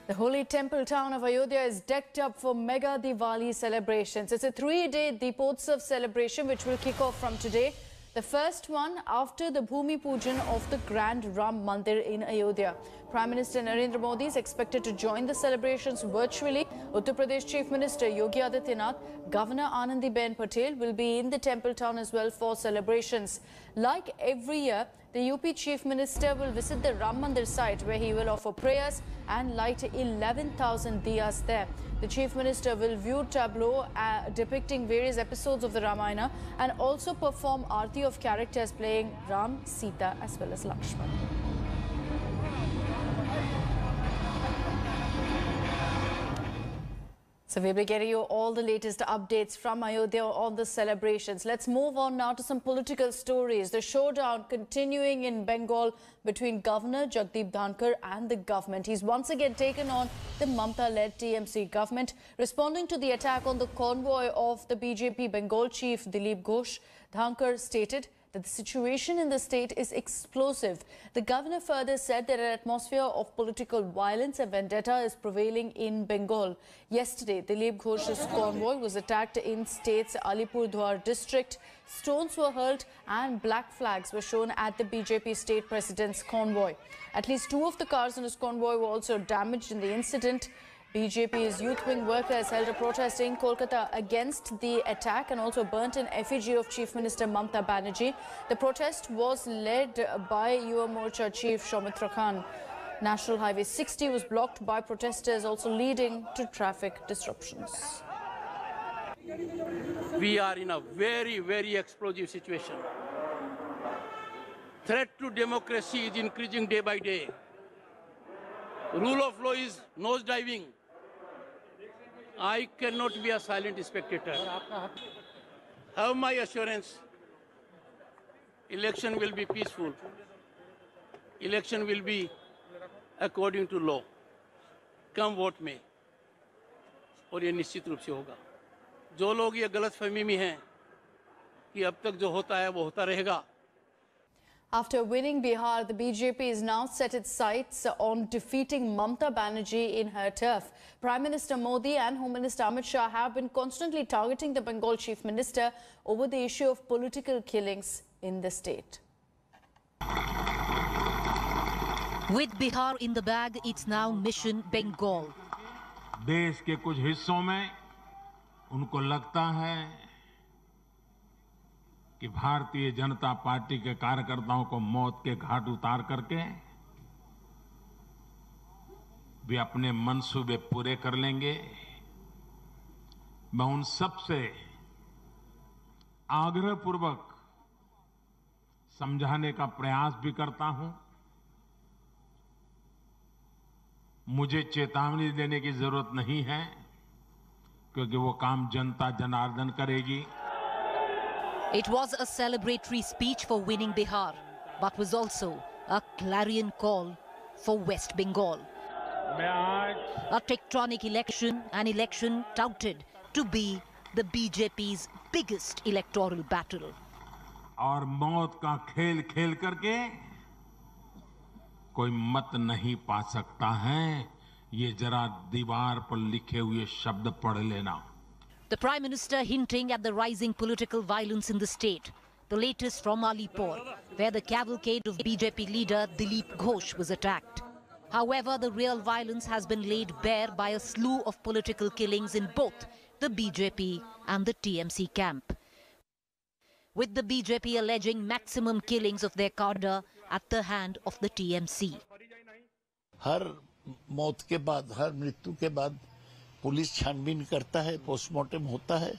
The holy temple town of Ayodhya is decked up for mega Diwali celebrations. It's a 3-day Deepotsav celebration which will kick off from today. The first one after the Bhumi Pujan of the Grand Ram Mandir in Ayodhya. Prime Minister Narendra Modi is expected to join the celebrations virtually. Uttar Pradesh Chief Minister Yogi Adityanath, Governor Anandiben Patel will be in the temple town as well for celebrations. Like every year, the UP Chief Minister will visit the Ram Mandir site where he will offer prayers and light 11,000 diyas there. The Chief Minister will view tableau depicting various episodes of the Ramayana and also perform aarti of characters playing Ram, Sita as well as Lakshman. So we'll be getting you all the latest updates from Ayodhya on the celebrations. Let's move on now to some political stories. The showdown continuing in Bengal between Governor Jagdeep Dhankar and the government. He's once again taken on the Mamata-led TMC government. Responding to the attack on the convoy of the BJP Bengal chief Dilip Ghosh, Dhankar stated that the situation in the state is explosive. The governor further said that an atmosphere of political violence and vendetta is prevailing in Bengal. Yesterday, Dilip Ghosh's convoy was attacked in state's Alipurdwar district. Stones were hurled and black flags were shown at the BJP state president's convoy. At least 2 of the cars in his convoy were also damaged in the incident. BJP's youth wing workers held a protest in Kolkata against the attack and also burnt an effigy of Chief Minister Mamata Banerjee. The protest was led by Yuva Morcha Chief Soumitra Khan. National Highway 60 was blocked by protesters, also leading to traffic disruptions. We are in a very, very explosive situation. Threat to democracy is increasing day by day. Rule of law is nosediving. I cannot be a silent spectator. Have my assurance, election will be peaceful. Election will be according to law. Come vote में और ये निश्चित रूप से होगा. जो लोग ये गलतफहमी में हैं कि अब तक जो होता है वो होता रहेगा. After winning Bihar, the BJP is now set its sights on defeating Mamata Banerjee in her turf. Prime Minister Modi and Home Minister Amit Shah have been constantly targeting the Bengal Chief Minister over the issue of political killings in the state. With Bihar in the bag, it's now Mission Bengal. देश के कुछ हिस्सों में उनको लगता है कि Bharatiya Janata party के कार्यकर्ताओं को मौत के घाट उतार करके वे अपने मंसूबे पूरे कर लेंगे. मैं उन सब से आग्रहपूर्वक समझाने का प्रयास भी करता हूं. मुझे चेतावनी देने की जरूरत नहीं है क्योंकि वो काम जनता जनार्दन करेगी. It was a celebratory speech for winning Bihar, but was also a clarion call for West Bengal. A tectonic election, an election touted to be the BJP's biggest electoral battle. और मौत का खेल खेल करके कोई मत नहीं पा सकता है. ये जरा दीवार पर लिखे हुए शब्द पढ़ लेना. The Prime Minister hinting at the rising political violence in the state. The latest from Alipur, where the cavalcade of BJP leader Dilip Ghosh was attacked. However, the real violence has been laid bare by a slew of political killings in both the BJP and the TMC camp, with the BJP alleging maximum killings of their cadre at the hand of the TMC. हर मौत के बाद, हर मृत्यु के बाद police छानबीन करता है, postmortem होता है,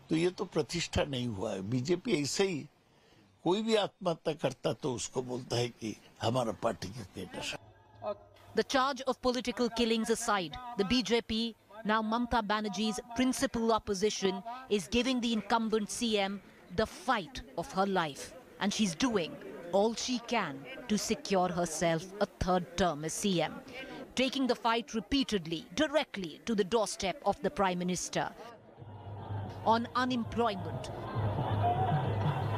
तो ये तो प्रतिष्ठा नहीं हुआ है. बीजेपी ऐसे ही कोई भी आत्महत्या करता तो उसको बोलता है कि हमारा पार्टी का cadre. The charge of political killings aside, the BJP, now Mamata Banerjee's principal opposition, is giving the incumbent CM the fight of her life, and she's doing all she can to secure herself a 3rd term as CM, taking the fight repeatedly, directly to the doorstep of the Prime Minister. On unemployment,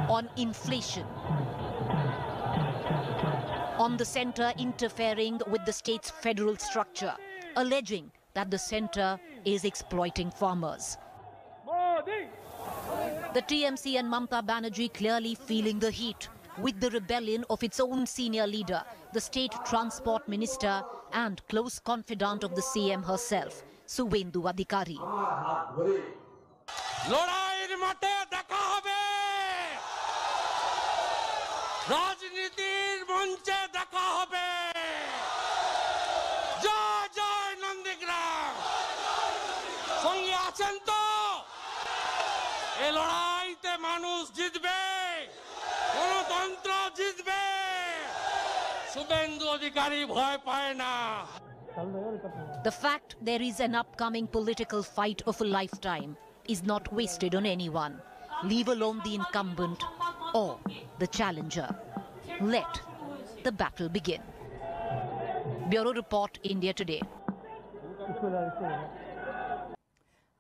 on inflation, on the centre interfering with the state's federal structure, alleging that the centre is exploiting farmers. The TMC and Mamata Banerjee clearly feeling the heat with the rebellion of its own senior leader, the State Transport Minister and close confidant of the CM herself, Subhendu Adhikari. The fact there is an upcoming political fight of a lifetime is not wasted on anyone, leave alone the incumbent or the challenger. Let the battle begin. Bureau Report, India Today.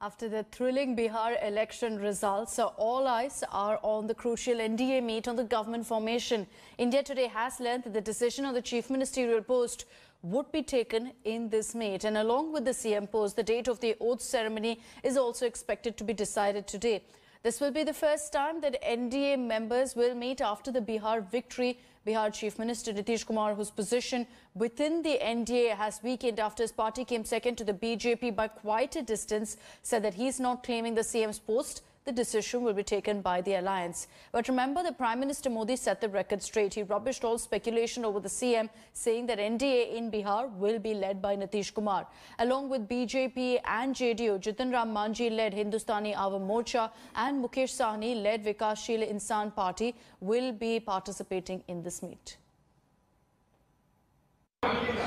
After the thrilling Bihar election results, all eyes are on the crucial NDA meet on the government formation. India Today has learned that the decision on the chief ministerial post would be taken in this meet. And along with the CM post, the date of the oath ceremony is also expected to be decided today. This will be the first time that NDA members will meet after the Bihar victory. Bihar Chief Minister Nitish Kumar, whose position within the NDA has weakened after his party came second to the BJP by quite a distance, said that he's not claiming the CM's post. The decision will be taken by the alliance. But remember, the Prime Minister Modi set the record straight. He rubbished all speculation over the CM, saying that NDA in Bihar will be led by Nitish Kumar. Along with BJP and JDU, Jitan Ram Manjhi led Hindustani Awam Morcha and Mukesh Sahni led Vikashsheel Insan Party will be participating in this meet.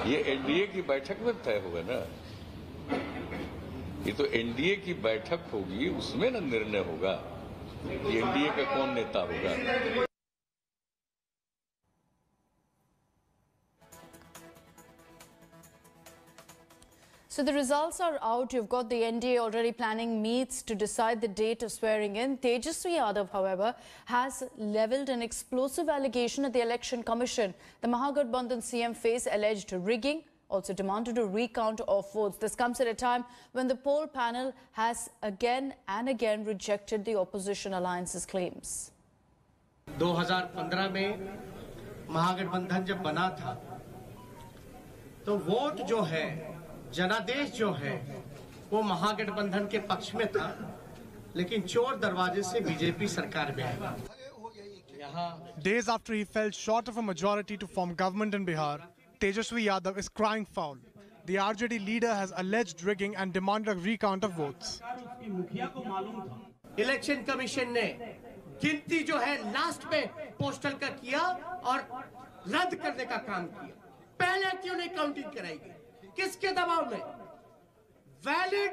ये NDA की बैठक में तय होगा ना, ये तो NDA की बैठक होगी, उसमें ना निर्णय होगा कि एनडीए का कौन नेता होगा. So the results are out. You've got the NDA already planning meets to decide the date of swearing in. Tejaswi Yadav, however, has levelled an explosive allegation at the Election Commission. The Mahagathbandhan CM faced alleged rigging, also demanded a recount of votes. This comes at a time when the poll panel has again and again rejected the opposition alliance's claims. 2015 में महागठबंधन जब बना था तो vote जो है, जनादेश जो है, वो महागठबंधन के पक्ष में था, लेकिन चोर दरवाजे से बीजेपी सरकार में आई. Days after he fell short of a majority to form government in Bihar, Tejaswi Yadav is crying foul. The RJD leader has alleged rigging and demanded a recount of votes. Election commission ने गिनती जो है last में postal का किया और रद्द करने का काम किया. पहले क्यों नहीं काउंटिंग कराई गई? किसके दबाव में? वैलिड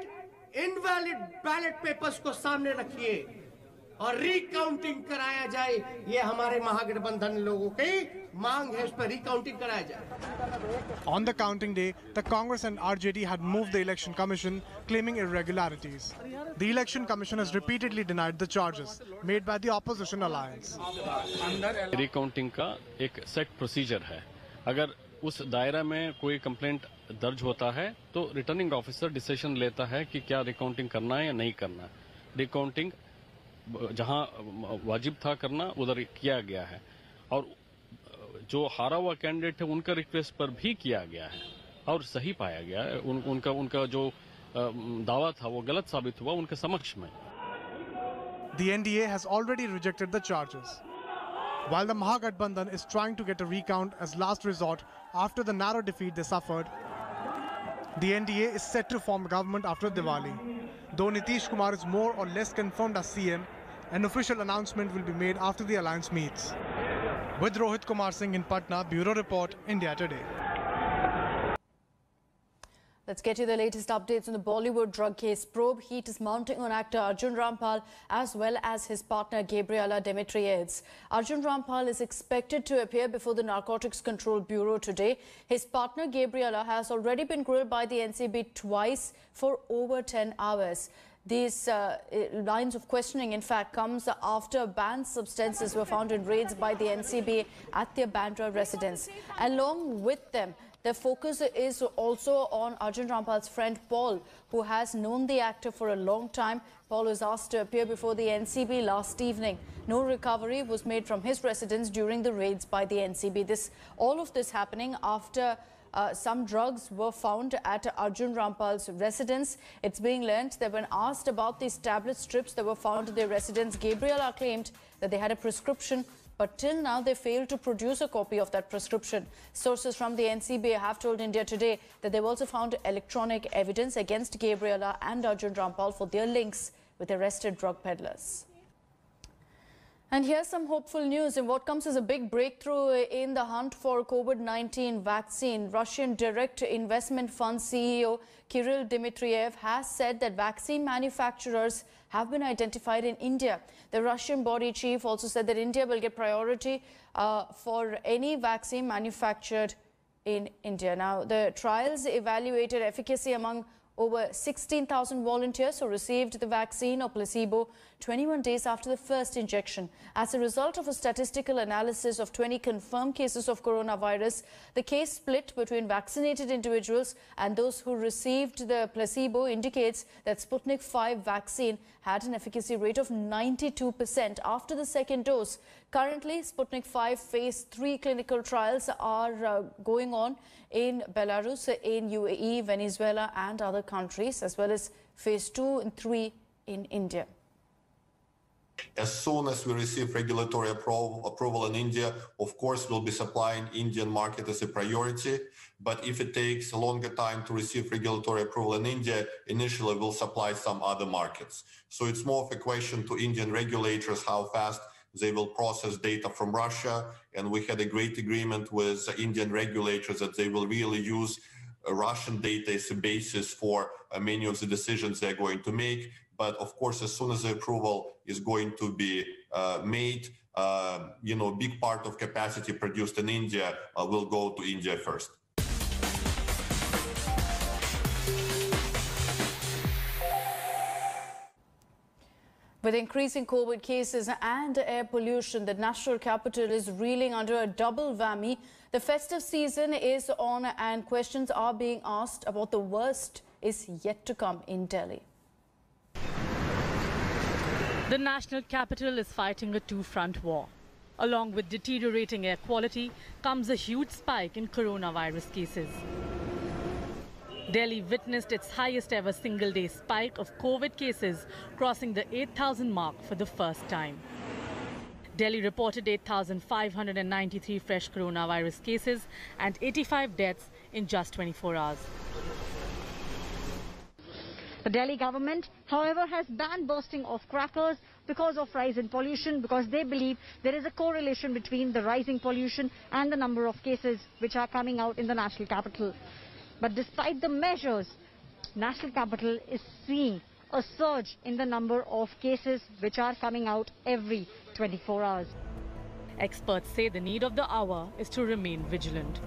इनवैलिड बैलेट पेपर्स को सामने रखिए और रिकाउंटिंग कराया जाए. ये हमारे महागठबंधन लोगों की मांग है, उस पर रिकाउंटिंग कराया जाए. On the counting day, the Congress and RJD had moved the Election Commission, claiming irregularities. The Election Commission has repeatedly denied the charges made by the opposition alliance. Recounting का एक सेट प्रोसीजर है. अगर उस दायरा में कोई complaint दर्ज होता है तो रिटर्निंग ऑफिसर डिसीजन लेता है कि क्या रिकाउंटिंग करना है या नहीं करना. रिकाउंटिंग जहां वाजिब था करना उधर किया गया है और जो हारा हुआ कैंडिडेट है उनका रिक्वेस्ट पर भी किया गया है और सही पाया गया है. उनका जो दावा था वो गलत साबित हुआ उनके समक्ष में. The NDA has already rejected the charges, while the Mahagathbandhan is trying to get a recount as last resort after the narrow defeat they suffered. The NDA is set to form government after Diwali. Though Nitish Kumar is more or less confirmed as CM, an official announcement will be made after the alliance meets. With Rohit Kumar Singh in Patna, Bureau Report, India Today. Let's get you the latest updates on the Bollywood drug case. Probe heat is mounting on actor Arjun Rampal as well as his partner Gabriela Dimitriades. Arjun Rampal is expected to appear before the Narcotics Control Bureau today. His partner Gabriela has already been grilled by the NCB twice for over 10 hours. These lines of questioning, in fact, comes after banned substances were found in raids by the NCB at their Bandra residence. Along with them, Their focus is also on Arjun Rampal's friend Paul, who has known the actor for a long time. Paul was asked to appear before the NCB last evening. No recovery was made from his residence during the raids by the NCB. All of this happening after some drugs were found at Arjun Rampal's residence. It's being learnt that when asked about these tablet strips that were found at their residence, Gabriela claimed that they had a prescription, but till now they failed to produce a copy of that prescription. Sources from the NCB have told India Today that they've also found electronic evidence against Gabriela and Arjun Rampal for their links with arrested drug peddlers. And here's some hopeful news in what comes as a big breakthrough in the hunt for COVID-19 vaccine. Russian Direct Investment Fund CEO Kirill Dmitriev has said that vaccine manufacturers have been identified in India. The Russian body chief also said that India will get priority for any vaccine manufactured in India. Now, the trials evaluated efficacy among over 16,000 volunteers who received the vaccine or placebo 21 days after the first injection. As a result of a statistical analysis of 20 confirmed cases of coronavirus, the case split between vaccinated individuals and those who received the placebo indicates that Sputnik 5 vaccine had an efficacy rate of 92% after the second dose. Currently, Sputnik 5 phase 3 clinical trials are going on in Belarus, in UAE, Venezuela and other countries, as well as phase 2 and 3 in India. As soon as we receive regulatory approval in India, of course, we'll be supplying Indian market as a priority. But if it takes a longer time to receive regulatory approval in India, initially we'll supply some other markets. So it's more of a question to Indian regulators how fast they will process data from Russia. And we had a great agreement with Indian regulators that they will really use Russian data as a basis for many of the decisions they're going to make. But of course, as soon as the approval is going to be made, big part of capacity produced in India will go to India first. With increasing COVID cases and air pollution, the national capital is reeling under a double whammy. The festive season is on and questions are being asked about the worst is yet to come in Delhi. The national capital is fighting a two-front war. Along with deteriorating air quality comes a huge spike in coronavirus cases. Delhi witnessed its highest ever single-day spike of COVID cases, crossing the 8,000 mark for the first time. Delhi reported 8,593 fresh coronavirus cases and 85 deaths in just 24 hours. The Delhi government, however, has banned bursting of crackers because of rise in pollution, because they believe there is a correlation between the rising pollution and the number of cases which are coming out in the national capital. But despite the measures, national capital is seeing a surge in the number of cases which are coming out every 24 hours. Experts say the need of the hour is to remain vigilant.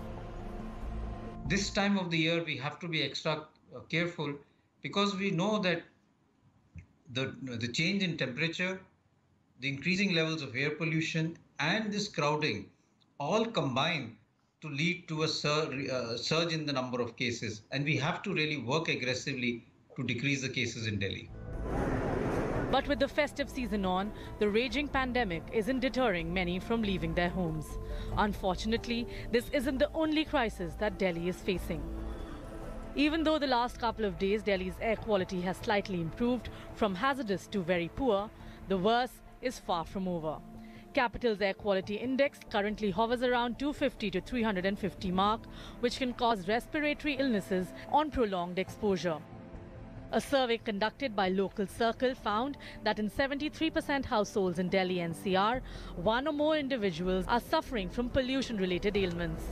This time of the year we have to be extra careful because we know that the change in temperature, the increasing levels of air pollution and this crowding all combine to lead to a surge in the number of cases, and we have to really work aggressively to decrease the cases in Delhi. But with the festive season on, the raging pandemic isn't deterring many from leaving their homes. Unfortunately, this isn't the only crisis that Delhi is facing. Even though the last couple of days Delhi's air quality has slightly improved from hazardous to very poor, the worst is far from over. Capital's air quality index currently hovers around 250 to 350 mark, which can cause respiratory illnesses on prolonged exposure. A survey conducted by Local Circle found that in 73% households in Delhi NCR, one or more individuals are suffering from pollution-related ailments.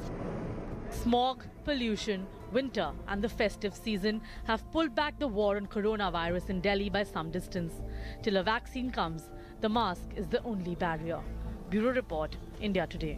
Smog, pollution, winter and the festive season have pulled back the war on coronavirus in Delhi by some distance. Till a vaccine comes, the mask is the only barrier. Bureau Report, India Today.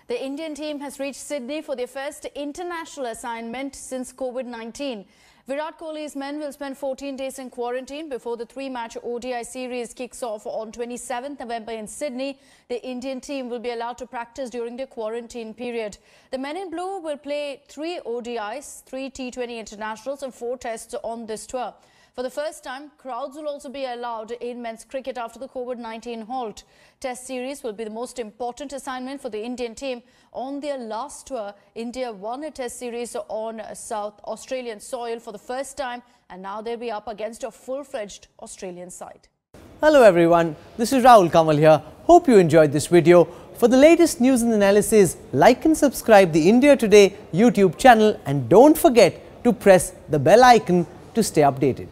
The Indian team has reached Sydney for their first international assignment since COVID-19. Virat Kohli's men will spend 14 days in quarantine before the 3-match ODI series kicks off on 27th November in Sydney. The Indian team will be allowed to practice during their quarantine period. The men in blue will play 3 ODIs, 3 T20 internationals and 4 tests on this tour. For the first time, crowds will also be allowed in men's cricket after the COVID-19 halt. Test series will be the most important assignment for the Indian team. On their last tour, India won a test series on South Australian soil for the first time, and now they'll be up against a full-fledged Australian side. Hello everyone, this is Rahul Kamal here. Hope you enjoyed this video. For the latest news and analysis, like and subscribe the India Today YouTube channel, and don't forget to press the bell icon to stay updated.